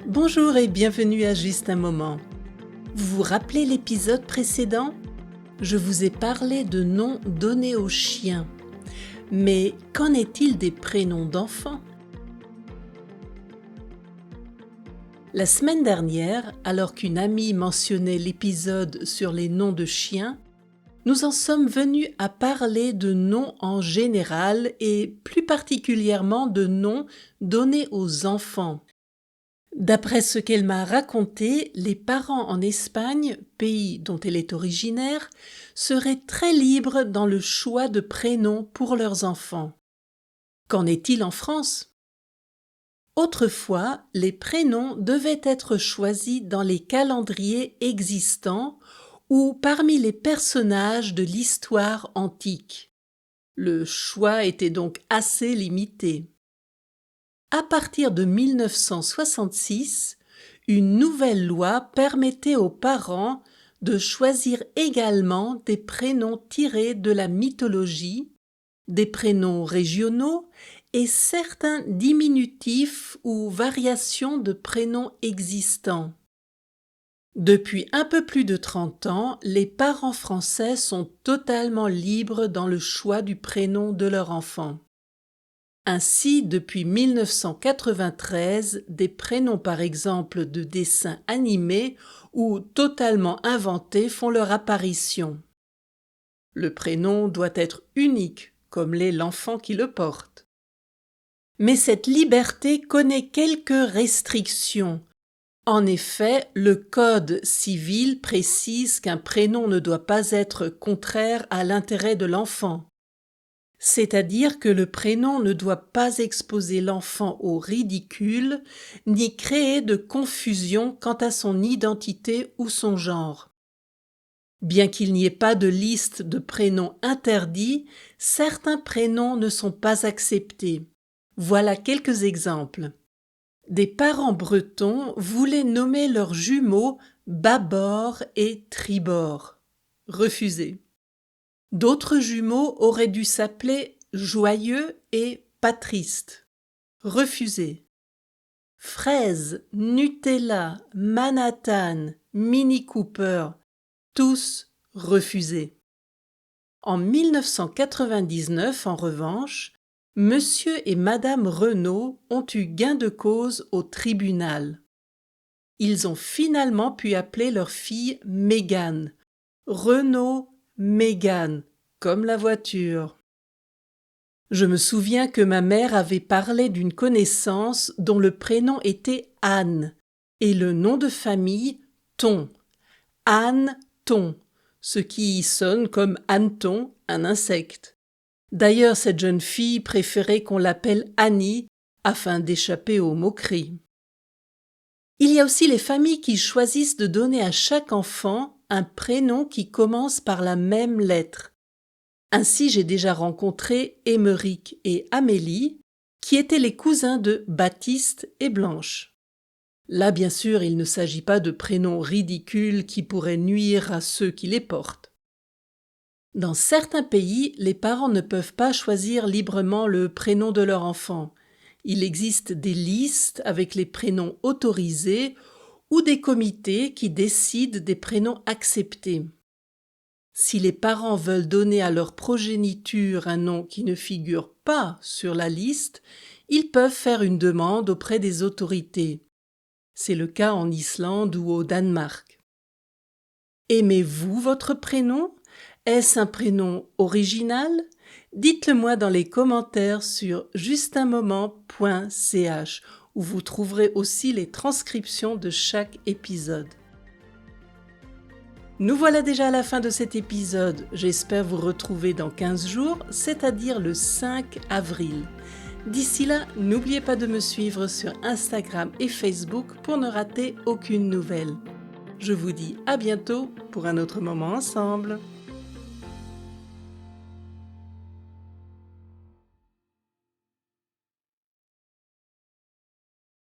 Bonjour et bienvenue à Juste un moment. Vous vous rappelez l'épisode précédent? Je vous ai parlé de noms donnés aux chiens. Mais qu'en est-il des prénoms d'enfants? La semaine dernière, alors qu'une amie mentionnait l'épisode sur les noms de chiens, nous en sommes venus à parler de noms en général et plus particulièrement de noms donnés aux enfants. D'après ce qu'elle m'a raconté, les parents en Espagne, pays dont elle est originaire, seraient très libres dans le choix de prénoms pour leurs enfants. Qu'en est-il en France? Autrefois, les prénoms devaient être choisis dans les calendriers existants ou parmi les personnages de l'histoire antique. Le choix était donc assez limité. À partir de 1966, une nouvelle loi permettait aux parents de choisir également des prénoms tirés de la mythologie, des prénoms régionaux et certains diminutifs ou variations de prénoms existants. Depuis un peu plus de 30 ans, les parents français sont totalement libres dans le choix du prénom de leur enfant. Ainsi, depuis 1993, des prénoms par exemple de dessins animés ou totalement inventés font leur apparition. Le prénom doit être unique, comme l'est l'enfant qui le porte. Mais cette liberté connaît quelques restrictions. En effet, le Code civil précise qu'un prénom ne doit pas être contraire à l'intérêt de l'enfant. C'est-à-dire que le prénom ne doit pas exposer l'enfant au ridicule, ni créer de confusion quant à son identité ou son genre. Bien qu'il n'y ait pas de liste de prénoms interdits, certains prénoms ne sont pas acceptés. Voilà quelques exemples. Des parents bretons voulaient nommer leurs jumeaux Bâbord et Tribord. Refusé. D'autres jumeaux auraient dû s'appeler Joyeux et Patriste. Refusé. Fraise, Nutella, Manhattan, Mini Cooper, tous refusés. En 1999, en revanche, Monsieur et Madame Renault ont eu gain de cause au tribunal. Ils ont finalement pu appeler leur fille Mégane. Renault Mégane, comme la voiture. Je me souviens que ma mère avait parlé d'une connaissance dont le prénom était Anne et le nom de famille Thon. Anne Thon, ce qui sonne comme hanneton, un insecte. D'ailleurs, cette jeune fille préférait qu'on l'appelle Annie afin d'échapper aux moqueries. Il y a aussi les familles qui choisissent de donner à chaque enfant un prénom qui commence par la même lettre. Ainsi, j'ai déjà rencontré Émeric et Amélie, qui étaient les cousins de Baptiste et Blanche. Là, bien sûr, il ne s'agit pas de prénoms ridicules qui pourraient nuire à ceux qui les portent. Dans certains pays, les parents ne peuvent pas choisir librement le prénom de leur enfant. Il existe des listes avec les prénoms autorisés ou des comités qui décident des prénoms acceptés. Si les parents veulent donner à leur progéniture un nom qui ne figure pas sur la liste, ils peuvent faire une demande auprès des autorités. C'est le cas en Islande ou au Danemark. Aimez-vous votre prénom? Est-ce un prénom original? Dites-le moi dans les commentaires sur justunmoment.ch où vous trouverez aussi les transcriptions de chaque épisode. Nous voilà déjà à la fin de cet épisode. J'espère vous retrouver dans 15 jours, c'est-à-dire le 5 avril. D'ici là, n'oubliez pas de me suivre sur Instagram et Facebook pour ne rater aucune nouvelle. Je vous dis à bientôt pour un autre moment ensemble.